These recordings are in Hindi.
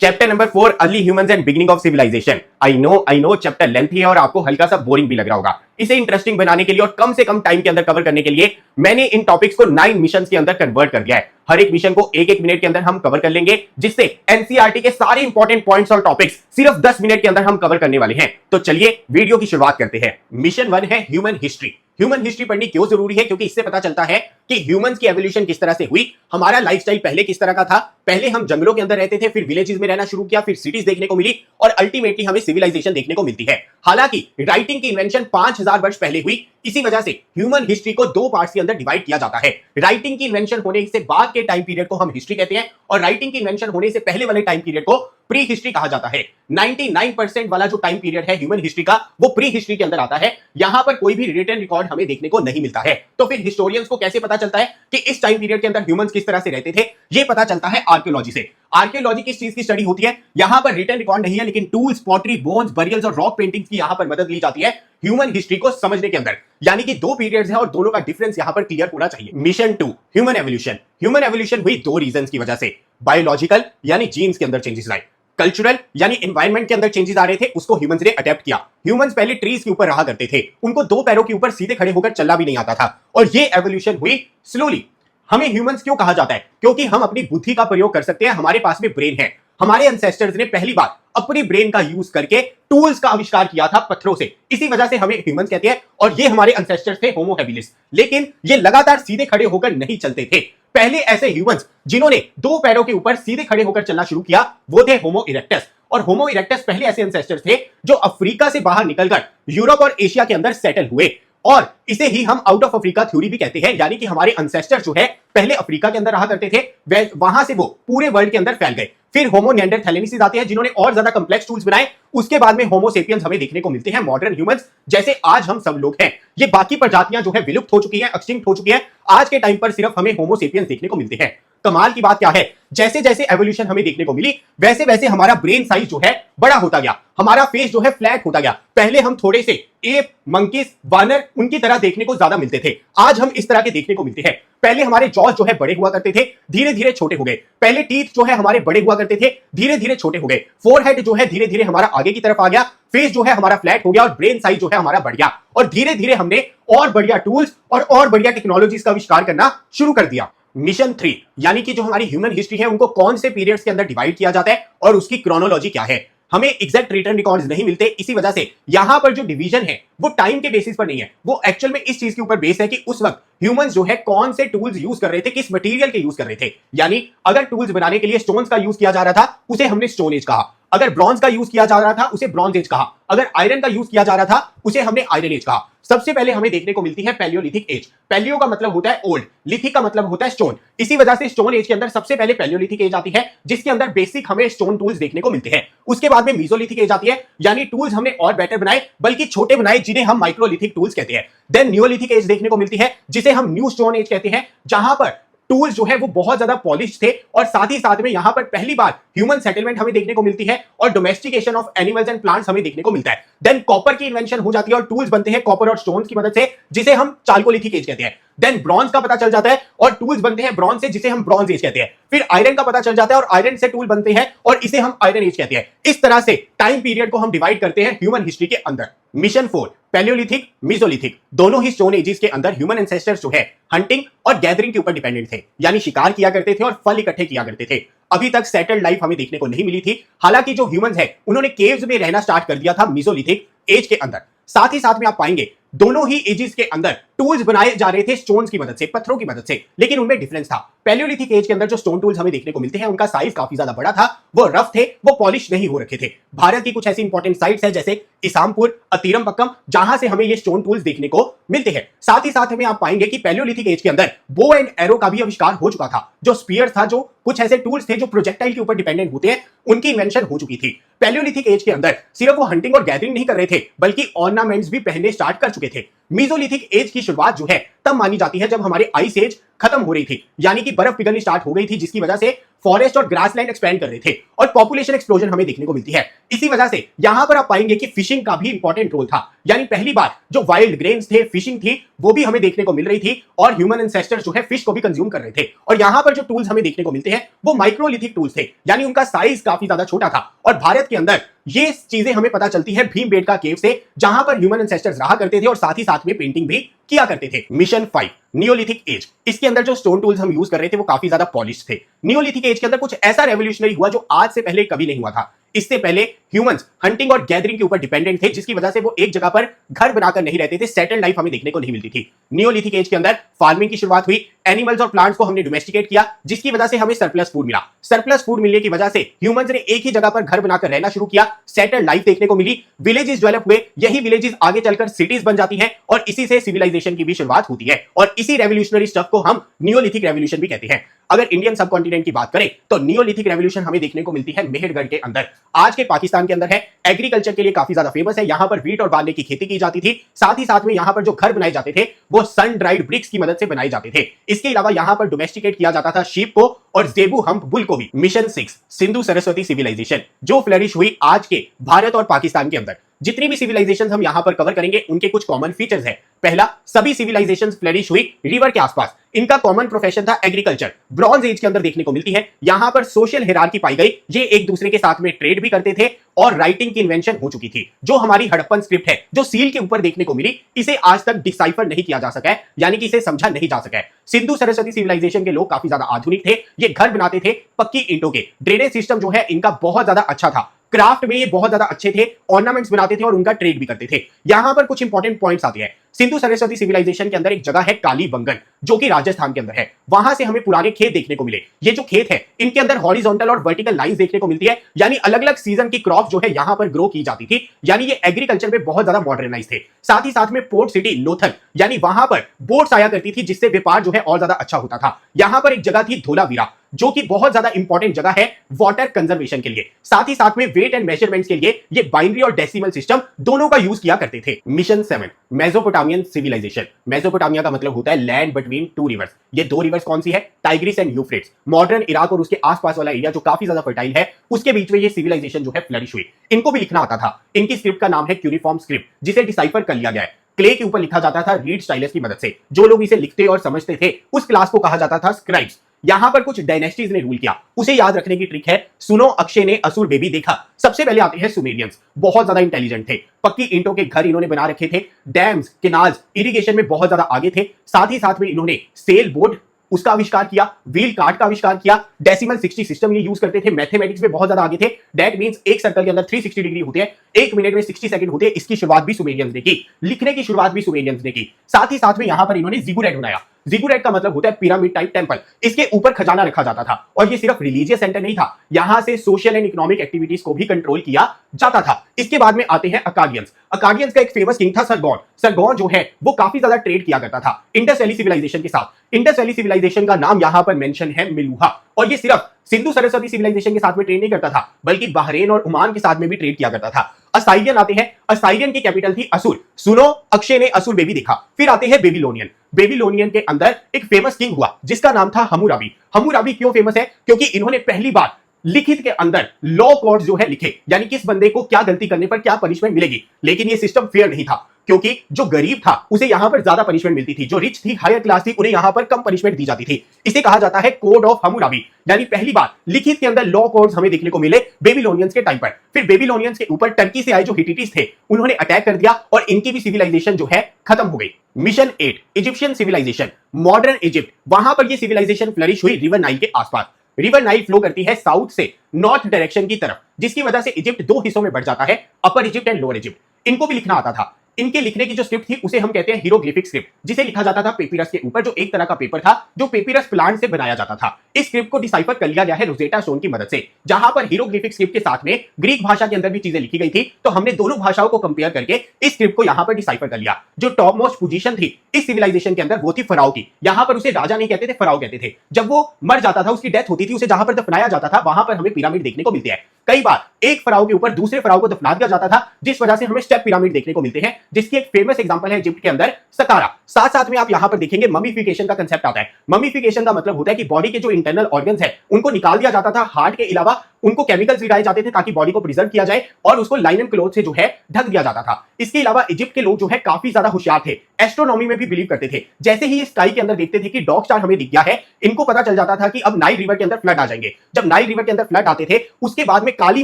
Chapter number 4 early humans and beginning of civilization. I know chapter lengthy है और आपको हल्का सा बोरिंग भी लग रहा होगा। इसे इंटरेस्टिंग बनाने के लिए और कम से कम टाइम के अंदर कवर करने के लिए मैंने इन टॉपिक्स को 9 मिशन के अंदर कन्वर्ट कर दिया है। हर एक मिशन को एक मिनट के अंदर हम कवर कर लेंगे, जिससे एनसीईआरटी के सारे इंपॉर्टेंट पॉइंट्स और टॉपिक्स सिर्फ 10 मिनट के अंदर हम कवर करने वाले हैं। तो चलिए वीडियो की शुरुआत करते हैं। मिशन 1 है ह्यूमन हिस्ट्री। ह्यूमन हिस्ट्री पढ़नी क्यों जरूरी है? क्योंकि इससे पता चलता है कि ह्यूमंस की एवोल्यूशन किस तरह से हुई, हमारा लाइफस्टाइल पहले किस तरह का था। पहले हम जंगलों के अंदर रहते थे, फिर विलेजेस में रहना शुरू किया, फिर सिटीज देखने को मिली और अल्टीमेटली हमें सिविलाइजेशन देखने को मिलती है। हालांकि राइटिंग की इन्वेंशन 5000 वर्ष पहले हुई, इसी वजह से ह्यूमन हिस्ट्री को 2 पार्ट्स के अंदर डिवाइड किया जाता है। राइटिंग की इन्वेंशन होने से बाद के टाइम पीरियड को हम हिस्ट्री कहते हैं और राइटिंग की इन्वेंशन होने से पहले वाले टाइम पीरियड को प्री हिस्ट्री कहा जाता है। 99% वाला जो टाइम पीरियड है ह्यूमन हिस्ट्री का, वो प्री हिस्ट्री के अंदर आता है। यहां पर कोई भी रिटन रिकॉर्ड हमें देखने को नहीं मिलता है। तो फिर हिस्टोरियंस को कैसे पता चलता है कि इस टाइम पीरियड के अंदर ह्यूमंस किस तरह से रहते थे? ये पता चलता है आर्कियोलॉजी से। आर्कियोलॉजी किस चीज की स्टडी होती है? यहां पर रिटन रिकॉर्ड नहीं है, लेकिन टूल्स, पॉटरी, बोन्स, बरियल्स और रॉक पेंटिंग्स की यहां पर मदद ली जाती है ह्यूमन हिस्ट्री को समझने के अंदर। यानी कि 2 पीरियड्स हैं और दोनों का डिफरेंस यहां पर क्लियर होना चाहिए। Mission 2 human evolution. Human evolution हुई 2 रीजंस की वजह से। बायोलॉजिकल यानी जीन्स के अंदर चेंजेस लाए, कल्चरल यानी एनवायरनमेंट के अंदर चेंजेस आ रहे थे, उसको ह्यूमंस ने अडेप्ट किया। ह्यूमंस पहले ट्रीज के ऊपर रहा करते थे, उनको 2 पैरों के ऊपर सीधे खड़े होकर चलना भी नहीं आता था और ये एवोल्यूशन हुई स्लोली। हमें ह्यूमंस क्यों कहा जाता है? क्योंकि हम अपनी बुद्धि का प्रयोग कर सकते हैं, हमारे पास में ब्रेन है। हमारे एंसेस्टर्स ने पहली बार अपनी ब्रेन का यूज करके टूल्स का आविष्कार किया था पत्थरों से, इसी वजह से हमें ह्यूमंस कहते हैं। और ये हमारे एंसेस्टर्स थे होमो हैबिलिस, लेकिन ये लगातार सीधे खड़े होकर नहीं चलते थे। पहले ऐसे ह्यूमंस जिन्होंने 2 पैरों के ऊपर सीधे खड़े होकर चलना शुरू किया वो थे होमो इरेक्टस। और होमो इरेक्टस पहले ऐसे एंसेस्टर्स थे जो अफ्रीका से बाहर निकलकर यूरोप और एशिया के अंदर सेटल हुए, और इसे ही हम आउट ऑफ अफ्रीका थ्योरी भी कहते हैं। यानी कि हमारे एंसेस्टर जो है पहले अफ्रीका के अंदर रहा करते थे, वहां से वो पूरे वर्ल्ड के अंदर फैल गए। फिर होमो निएंडरथैलेंसिस आते हैं जिन्होंने और ज्यादा कंप्लेक्स टूल्स बनाए। उसके बाद में होमो सेपियंस हमें देखने को मिलते हैं, मॉडर्न ह्यूमंस जैसे आज हम सब लोग हैं। ये बाकी प्रजातियां जो है विलुप्त हो चुकी हैं, एक्सटिंक्ट हो चुकी हैं। आज के टाइम पर सिर्फ हमें होमो सेपियंस देखने को मिलते हैं। कमाल की बात क्या है, जैसे जैसे एवोल्यूशन हमें देखने को मिली वैसे वैसे हमारा ब्रेन साइज जो है बड़ा होता गया, हमारा फेस जो है फ्लैट होता गया। पहले हम थोड़े से एप, मंकीज, वानर उनकी तरह देखने को ज्यादा मिलते थे, आज हम इस तरह के देखने को मिलते हैं। पहले हमारे जॉज जो है बड़े हुआ करते थे, धीरे धीरे छोटे हो गए। पहले टीथ जो है हमारे बड़े हुआ करते थे, धीरे धीरे छोटे हो गए। फोरहेड जो है धीरे धीरे हमारा आगे की तरफ आ गया, फेस जो है हमारा फ्लैट हो गया और ब्रेन साइज जो है हमारा बढ़ गया। और धीरे धीरे हमने और बढ़िया टूल्स और बढ़िया टेक्नोलॉजीज का आविष्कार करना शुरू कर दिया। मिशन 3 यानी कि जो हमारी ह्यूमन हिस्ट्री है उनको कौन से पीरियड्स के अंदर डिवाइड किया जाता है और उसकी क्रोनोलॉजी क्या है। हमें एग्जैक्ट रिटन रिकॉर्ड्स नहीं मिलते, इसी वजह से यहां पर जो डिवीजन है वो टाइम के बेसिस पर नहीं है, वो एक्चुअल में इस चीज के ऊपर बेस है कि उस वक्त ह्यूमंस जो है कौन से टूल्स यूज कर रहे थे, किस मटेरियल के यूज कर रहे थे। यानी अगर टूल्स बनाने के लिए स्टोन्स का यूज किया जा रहा था उसे हमने स्टोन एज कहा, अगर ब्रॉन्ज का यूज किया जा रहा था उसे ब्रॉन्ज एज कहा, अगर आयरन का यूज किया जा रहा था उसे हमने आयरन एज कहा। सबसे पहले हमें देखने को मिलती है पैलियोलिथिक एज। पैलियो का मतलब होता है ओल्ड, लिथिक का मतलब होता है स्टोन। इसी वजह से स्टोन एज के अंदर सबसे पहले पैलियोलिथिक एज आती है, जिसके अंदर बेसिक हमें स्टोन टूल्स देखने को मिलते हैं। उसके बाद में मीसोलिथिक एज आती है, यानी टूल्स हमने और बेटर बनाए, बल्कि छोटे बनाए, जिन्हें हम माइक्रोलिथिक टूल्स कहते हैं। देन न्यूलिथिक एज देखने को मिलती है, जिसे हम न्यू स्टोन एज कहते हैं, जहां पर टूल्स जो है वो बहुत ज्यादा पॉलिश थे और साथ ही साथ में यहां पर पहली बार ह्यूमन सेटलमेंट हमें देखने को मिलती है और domestication of animals and plants हमें देखने को मिलता है। देन कॉपर की इन्वेंशन हो जाती है और टूल्स बनते हैं कॉपर और स्टोन्स की मदद से, जिसे हम चाल्कोलिथिक एज कहते हैं। देन ब्रॉन्ज का पता चल जाता है और टूल्स बनते हैं ब्रॉन्ज से, जिसे हम ब्रॉन्ज एज कहते हैं। फिर आयरन का पता चल जाता है और आयरन से टूल बनते हैं और इसे हम आयरन एज कहते हैं। इस तरह से टाइम पीरियड को हम डिवाइड करते हैं ह्यूमन हिस्ट्री के अंदर। मिशन 4 पैलियोलिथिक, मीसोलिथिक, दोनों ही स्टोन एजेस के अंदर ह्यूमन एंसेस्टर्स जो है हंटिंग और गैदरिंग के ऊपर डिपेंडेंट थे, यानी शिकार किया करते थे और फल इकट्ठे किया करते थे। अभी तक सेटल्ड लाइफ हमें देखने को नहीं मिली थी। हालांकि जो ह्यूमंस है उन्होंने केव्स में रहना स्टार्ट कर दिया था मीसोलिथिक एज के अंदर। साथ ही साथ में आप पाएंगे दोनों ही एजेस के अंदर टूल्स बनाए जा रहे थे स्टोन्स की मदद से, पत्थरों की मदद से, लेकिन उनमें डिफरेंस था। पैलियोलिथिक एज के अंदर जो स्टोन टूल्स हमें देखने को मिलते हैं उनका साइज काफी ज्यादा बड़ा था, वो रफ थे, वो पॉलिश नहीं हो रखे थे। भारत की कुछ ऐसी इंपॉर्टेंट साइट्स है जैसे इसामपुर, अतीरमपक्कम, जहां से हमें ये स्टोन टूल्स देखने को मिलते हैं। साथ ही साथ में आप पाएंगे कि पैलियोलिथिक एज के अंदर बो एंड एरो का भी आविष्कार हो चुका था। जो स्पीयर था, जो कुछ ऐसे टूल्स थे जो प्रोजेक्टाइल के ऊपर डिपेंडेंट होते हैं, उनकी इन्वेंशन हो चुकी थी। पैलियोलिथिक एज के अंदर सिर्फ वो हंटिंग और गैदरिंग नहीं कर रहे थे, बल्कि ऑर्नामेंट्स भी पहनने स्टार्ट कर चुके थे। मीसोलिथिक एज की शुरुआत जो है तब मानी जाती है जब हमारे आइस एज खत्म हो रही थी, यानी कि बर्फ पिघलनी स्टार्ट हो गई थी, जिसकी वजह से फॉरेस्ट और ग्रासलैंड एक्सपेंड कर रहे थे और पॉपुलेशन एक्सप्लोजन हमें देखने को मिलती है। इसी वजह से यहां पर आप पाएंगे कि फिशिंग का भी इंपॉर्टेंट रोल था। यानी पहली बार जो वाइल्ड ग्रेन्स थे, फिशिंग थी, वो भी हमें देखने को मिल रही थी और ह्यूमन एंसेस्टर्स जो है फिश को भी कंज्यूम कर रहे थे। और यहां पर जो टूल्स हमें देखने को मिलते हैं वो माइक्रोलिथिक टूल्स थे, यानी उनका साइज काफी ज्यादा छोटा था। और भारत के अंदर ये चीजें हमें पता चलती है भीमबेटका केव से, जहां पर ह्यूमन एंसेस्टर्स रहा करते थे और साथ ही साथ में पेंटिंग भी किया करते थे। Mission 5 neolithic age. इसके अंदर जो स्टोन टूल्स हम यूज कर रहे थे वो काफी ज्यादा पॉलिश थे। नियोलिथिक एज के अंदर कुछ ऐसा रेवोल्यूशनरी हुआ जो आज से पहले कभी नहीं हुआ था। इससे पहले ह्यूमंस हंटिंग और गैदरिंग के ऊपर डिपेंडेंट थे, जिसकी वजह से वो एक जगह पर घर बनाकर नहीं रहते थे, सेटल लाइफ हमें देखने को नहीं मिलती थी। नियोलिथिक एज के अंदर फार्मिंग की शुरुआत हुई, एनिमल्स और प्लांट्स को हमने डोमेस्टिकेट किया, जिसकी वजह से हमें सरप्लस फूड मिला। सरप्लस फूड मिलने की वजह से ह्यूमंस ने एक ही जगह पर घर बनाकर रहना शुरू किया, सेटल लाइफ देखने को मिली, विलेजेस डेवलप हुए, यही विलेजेस आगे चलकर सिटीज बन जाती हैं और इसी से सिविलाइजेशन की भी शुरुआत होती है। और इसी रेवोल्यूशनरी स्टफ को हम नियोलिथिक रेवोल्यूशन भी कहते हैं। अगर इंडियन सब कॉन्टिनेंट की बात करें तो नियोलिथिक रेवोल्यूशन हमें देखने को मिलती है मेहरगढ़ के अंदर, आज के पाकिस्तान के अंदर है। एग्रीकल्चर के लिए काफी ज्यादा फेमस है, यहां पर व्हीट और बार्ले की खेती की जाती थी। साथ ही साथ में यहां पर जो घर बनाए जाते थे वो सन ड्राइड ब्रिक्स की मदद से बनाए जाते थे। इसके अलावा यहां पर डोमेस्टिकेट किया जाता था शीप को और जेबू हम्प बुल को भी। मिशन 6 सिंधु सरस्वती सिविलाइजेशन, जो फ्लरिश हुई आज के भारत और पाकिस्तान के अंदर। जितनी भी सिविलाइजेशंस हम यहां पर कवर करेंगे उनके कुछ कॉमन फीचर्स हैं। पहला, सभी सिविलाइजेशंस फ्लरिश हुई रिवर के आसपास। इनका कॉमन प्रोफेशन था एग्रीकल्चर। ब्रॉन्ज एज के अंदर देखने को मिलती है, यहां पर सोशल हिरार्की पाई गई, ये एक दूसरे के साथ में ट्रेड भी करते थे और राइटिंग की इन्वेंशन हो चुकी थी। जो हमारी हड़प्पन स्क्रिप्ट है जो सील के ऊपर देखने को मिली, इसे आज तक डिसाइफर नहीं किया जा सका है, यानी कि इसे समझा नहीं जा सका है। सिंधु सरस्वती सिविलाइजेशन के लोग काफी ज्यादा आधुनिक थे, ये घर बनाते थे पक्की ईंटों के। ड्रेनेज सिस्टम जो है इनका बहुत ज्यादा अच्छा था, क्राफ्ट में ये बहुत ज्यादा अच्छे थे, ऑर्नामेंट्स बनाते थे और उनका ट्रेड भी करते थे। यहां पर कुछ इंपॉर्टेंट पॉइंट्स आते हैं। सिंधु सरस्वती सिविलाइजेशन के अंदर एक जगह है कालीबंगन, जो कि राजस्थान के अंदर है। वहां से हमें पुराने खेत देखने को मिले। ये जो खेत है इनके अंदर हॉरिजॉन्टल और वर्टिकल लाइंस देखने को मिलती है, यानी अलग अलग सीजन की क्रॉप जो है यहां पर ग्रो की जाती थी, यानी ये एग्रीकल्चर में बहुत ज्यादा मॉडर्नाइज थे। साथ ही साथ में पोर्ट सिटी लोथल, यानी वहां पर बोट्स आया करती थी, जिससे व्यापार जो है और ज्यादा अच्छा होता था। यहां पर एक जगह थी धोलावीरा, जो कि बहुत ज्यादा इंपॉर्टेंट जगह है वाटर कंजर्वेशन के लिए। साथ ही साथ में वेट एंड मेजरमेंट्स के लिए ये बाइनरी और डेसिमल सिस्टम दोनों का यूज किया करते थे। Mission 7 Mesopotamian civilisation. मेसोपोटामिया का मतलब होता है लैंड बिटवीन टू रिवर्स। ये दो रिवर्स कौन सी है? Tigris and Euphrates. Modern Iraq और उसके आसपास वाला एरिया जो काफी ज्यादा फर्टाइल है, उसके बीच में ये सिविलाइजेशन जो है फ्लरिश हुई। इनको भी लिखना आता था। इनकी स्क्रिप्ट का नाम है क्यूनिफॉर्म स्क्रिप्ट, जिसे डिसाइफर कर लिया गया है। क्ले के ऊपर लिखा जाता था रीड स्टाइलस की मदद से। जो लोग इसे लिखते और समझते थे उस क्लास को कहा जाता था स्क्राइब्स। यहां पर कुछ डायनेस्टीज ने रूल किया, उसे याद रखने की ट्रिक है। सुनो अक्षय ने असुर बेबी देखा। सबसे पहले आते हैं सुमेरियंस, बहुत ज्यादा इंटेलिजेंट थे। पक्की ईंटों के घर इन्होंने बना रखे थे, डैम्स, केनाल्स, इरिगेशन में बहुत ज्यादा आगे थे। साथ ही साथ में इन्होंने सेल बोट उसका आविष्कार किया, व्हील कार्ट का आविष्कार किया, डेसिमल 60 सिस्टम ये यूज करते थे, मैथमेटिक्स में बहुत ज्यादा आगे थे। दैट मींस एक सर्कल के अंदर 360 डिग्री होते हैं, एक मिनट में 60 सेकंड होते हैं। इसकी शुरुआत भी सुमेरियंस ने की, लिखने की शुरुआत भी सुमेरियंस ने की। साथ ही साथ में यहां पर इन्होंने जिगुरैट बनाया। जिगुरैट का मतलब होता है पिरामिड टाइप टेंपल। इसके ऊपर खजाना रखा जाता था और ये सिर्फ रिलीजियस सेंटर नहीं था, यहां से सोशल एंड इकोनॉमिक एक्टिविटीज को भी कंट्रोल किया जाता था। इसके बाद में आते हैं अकाडियंस। अकाडियंस का एक फेमस किंग था सरगोन। सरगोन जो है वो काफी ज्यादा ट्रेड किया करता था इंडस वैली सिविलाइजेशन के साथ। इंडस वैली सिविलाइजेशन का नाम यहां पर मेंशन है मिलूहा, और ये सिर्फ सिंधु सरस्वती सिविलाइजेशन के साथ में ट्रेड नहीं करता था, बल्कि बहरेन और ओमान के साथ में भी ट्रेड किया करता था। असाइरियन आते हैं। असाइरियन की कैपिटल थी असुर। सुनो अक्षय ने असुर बेबी देखा। फिर आते हैं बेबीलोनियन। बेबीलोनियन के अंदर एक फेमस किंग हुआ जिसका नाम था हम्मुराबी। हम्मुराबी क्यों फेमस है? क्योंकि इन्होंने पहली बार लिखित के अंदर लॉ कोड्स जो है लिखे, यानी किस बंदे को क्या गलती करने पर क्या पनिशमेंट मिलेगी। लेकिन ये सिस्टम फेयर नहीं था, क्योंकि जो गरीब था उसे यहां पर ज्यादा पनिशमेंट मिलती थी, जो रिच थी, हायर क्लास थी, उन्हें यहां पर कम पनिशमेंट दी जाती थी। इसे कहा जाता है कोड ऑफ हम्मुराबी, यानी पहली बार लिखित के अंदर लॉ कोड्स हमें देखने को मिले बेबीलोनियंस के टाइम पर। फिर बेबीलोनियंस के ऊपर टर्की से आए जो हिटिटिस थे उन्होंने अटैक कर दिया और इनकी भी सिविलाइजेशन जो है खत्म हो गई। Mission 8 Egyptian civilization, modern Egypt. वहां पर यह सिविलाइजेशन फ्लरिश हुई रिवर नाइल के आसपास। रिवर नाइल फ्लो करती है साउथ से नॉर्थ डायरेक्शन की तरफ, जिसकी वजह से इजिप्ट दो हिस्सों में बढ़ जाता है, अपर इजिप्ट एंड लोअर इजिप्ट। इनको भी लिखना आता था। इनके लिखने की जो स्क्रिप्ट थी उसे हम कहते हैं हीरोग्लिफिक स्क्रिप्ट, जिसे लिखा जाता था पेपिरस के ऊपर, जो एक तरह का पेपर था जो पेपिरस प्लांट से बनाया जाता था। इस स्क्रिप्ट को डिसाइफर कर लिया गया है रोजेटा स्टोन की मदद से। जहां पर हीरोग्लिफिक स्क्रिप्ट के साथ में ग्रीक भाषा के अंदर भी चीजें लिखी गई थी, तो हमने दोनों भाषाओं को कंपेयर करके इस स्क्रिप्ट को यहां पर डिसाइफर कर लिया। जो टॉप मोस्ट पोजीशन थी इस सिविलाइजेशन के अंदर वो थी फराओ की। यहां पर उसे राजा नहीं कहते थे, फराओ कहते थे। जब वो मर जाता था, उसकी डेथ होती थी, उसे जहां पर दफनाया जाता था वहां पर हमें पिरामिड देखने को मिलते हैं। कई बार एक फराव के ऊपर दूसरे फराव को दफना दिया जाता था, जिस वजह से हमें स्टेप पिरामिड देखने को मिलते हैं, जिसकी एक फेमस एग्जांपल है इजिप्ट के अंदर सकारा। साथ साथ में आप यहां पर देखेंगे ममीफिकेशन का कंसेप्ट आता है। ममीफिकेशन का मतलब होता है कि बॉडी के जो इंटरनल ऑर्गन्स है उनको निकाल दिया जाता था, हार्ट के अलावा उनको केमिकल्स लगाए जाते थे ताकि बॉडी को प्रिजर्व किया जाए और उसको लाइन एंड क्लॉथ से जो है ढक दिया जाता था। इसके अलावा इजिप्ट के लोग जो है काफी ज्यादा होशियार थे, एस्ट्रोनॉमी में भी बिलीव करते थे। जैसे ही स्काई के अंदर देखते थे कि डॉग स्टार हमें दिख गया है, इनको पता चल जाता था कि अब नाइल रिवर के अंदर फ्लड आ जाएंगे। जब नाइल रिवर के अंदर फ्लड आते थे उसके बाद में काली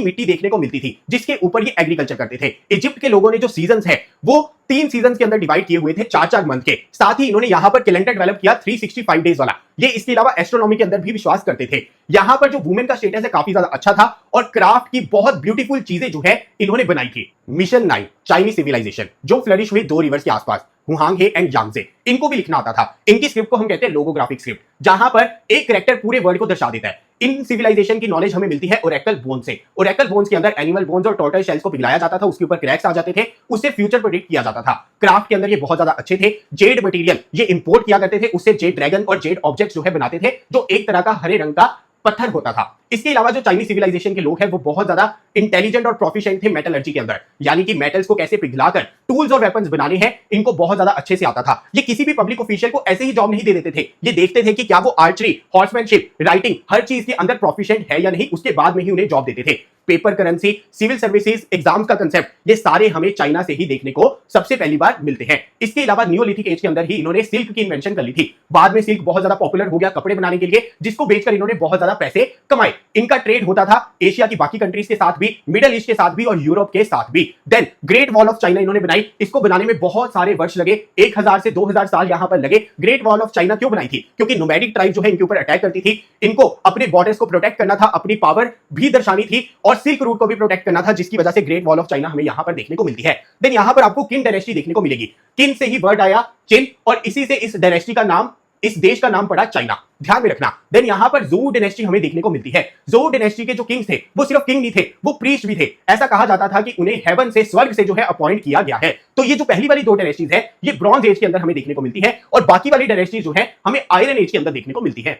मिट्टी देखने को मिलती थी, जिसके ऊपर ये एग्रीकल्चर करते थे। इजिप्ट के लोगों ने जो सीजन्स है वो 3 सीजन के अंदर डिवाइड किए हुए थे, 4-4 मंथ के। साथ ही इन्होंने यहां पर कैलेंडर डेवलप किया 365 डेज वाला। ये इसके अलावा एस्ट्रोनॉमी के अंदर भी विश्वास करते थे। यहां पर जो वुमेन का स्टेटस है काफी ज्यादा अच्छा था और क्राफ्ट की बहुत ब्यूटीफुल चीजें जो है इन्होंने बनाई थी। मिशन 9 चाइनीज सिविलाइजेशन, जो फ्लरिश हुई 2 रिवर्स के आसपास, हुआंग हे एंड यांगजे। इनको भी लिखना आता था। इनकी स्क्रिप्ट को हम कहते हैं लोगोग्राफिक स्क्रिप्ट, जहां पर एक कैरेक्टर पूरे वर्ल्ड को दर्शा देता है। इन सिविलाइजेशन की नॉलेज हमें मिलती है ओरेकल बोन से। ओरेकल बोन्स के अंदर एनिमल बोन्स और टॉर्टोइस शेल्स को पिघलाया जाता था, उसके ऊपर क्रैक्स आ जाते थे, उससे फ्यूचर प्रेडिक्ट किया जाता था। क्राफ्ट के अंदर ये बहुत ज्यादा अच्छे थे। जेड मटेरियल ये इंपोर्ट किया करते थे, उससे जेड ड्रैगन और जेड ऑब्जेक्ट्स जो है बनाते थे, जो एक तरह का हरे रंग का पत्थर होता था। इसके अलावा जो चाइनीज सिविलाइजेशन के लोग हैं वो बहुत ज्यादा इंटेलिजेंट और प्रोफिशिएंट थे मेटलर्जी के अंदर, यानी कि मेटल्स को कैसे पिघलाकर टूल्स और वेपन्स बनाने हैं इनको बहुत ज्यादा अच्छे से आता था। ये किसी भी पब्लिक ऑफिशियल को ऐसे ही जॉब नहीं दे देते थे, ये देखते थे कि क्या वो आर्चरी, हॉर्समैनशिप, राइटिंग हर चीज के अंदर प्रोफिशिएंट है या नहीं, उसके बाद में ही उन्हें जॉब देते थे। Paper currency, civil services, exams का कंसेप्ट, ये सारे हमें चाइना से ही देखने को सबसे पहली बार मिलते हैं। इसके अलावा नियोलिथिक एज के अंदर ही इन्होंने सिल्क की इन्वेंशन कर ली थी। बाद में सिल्क बहुत ज्यादा पॉपुलर हो गया कपड़े बनाने के लिए, जिसको बेचकर इन्होंने बहुत ज्यादा पैसे कमाए। इनका ट्रेड होता था एशिया की बाकी कंट्रीज के साथ भी, मिडिल ईस्ट के साथ भी और यूरोप के साथ भी। Then Great Wall of China इन्होंने बनाई। इसको बनाने में बहुत सारे वर्ष लगे, 1000 से 2000 साल यहां पर लगे। ग्रेट वॉल ऑफ चाइना क्यों बनाई थी? क्योंकि नोमैडिक ट्राइब जो है इनके ऊपर अटैक करती थी, इनको अपने बॉर्डर्स को प्रोटेक्ट करना था, अपनी पावर भी दर्शानी थी और सिल्क रूट को भी प्रोटेक्ट करना था, जिसकी वजह से ग्रेट वॉल ऑफ चाइना हमें यहां पर देखने को मिलती है। देन यहां पर आपको किन डायनेस्टी देखने को मिलेगी। किन से ही वर्ड आया चिन, और इसी से इस डायनेस्टी का नाम, इस देश का नाम पड़ा चाइना, ध्यान में रखना। देन यहां पर जोउ डायनेस्टी हमें देखने को मिलती है। जोउ डायनेस्टी के जो किंग्स थे वो सिर्फ किंग नहीं थे, वो प्रीस्ट भी थे। ऐसा कहा जाता था कि उन्हें हेवन से, स्वर्ग से जो है अपॉइंट किया गया है। तो ये जो पहली वाली 2 डायनेस्टीज है ये ब्रॉन्ज एज के अंदर हमें देखने को मिलती है और बाकी वाली डायनेस्टीज जो है हमें आयरन एज के अंदर देखने को मिलती है।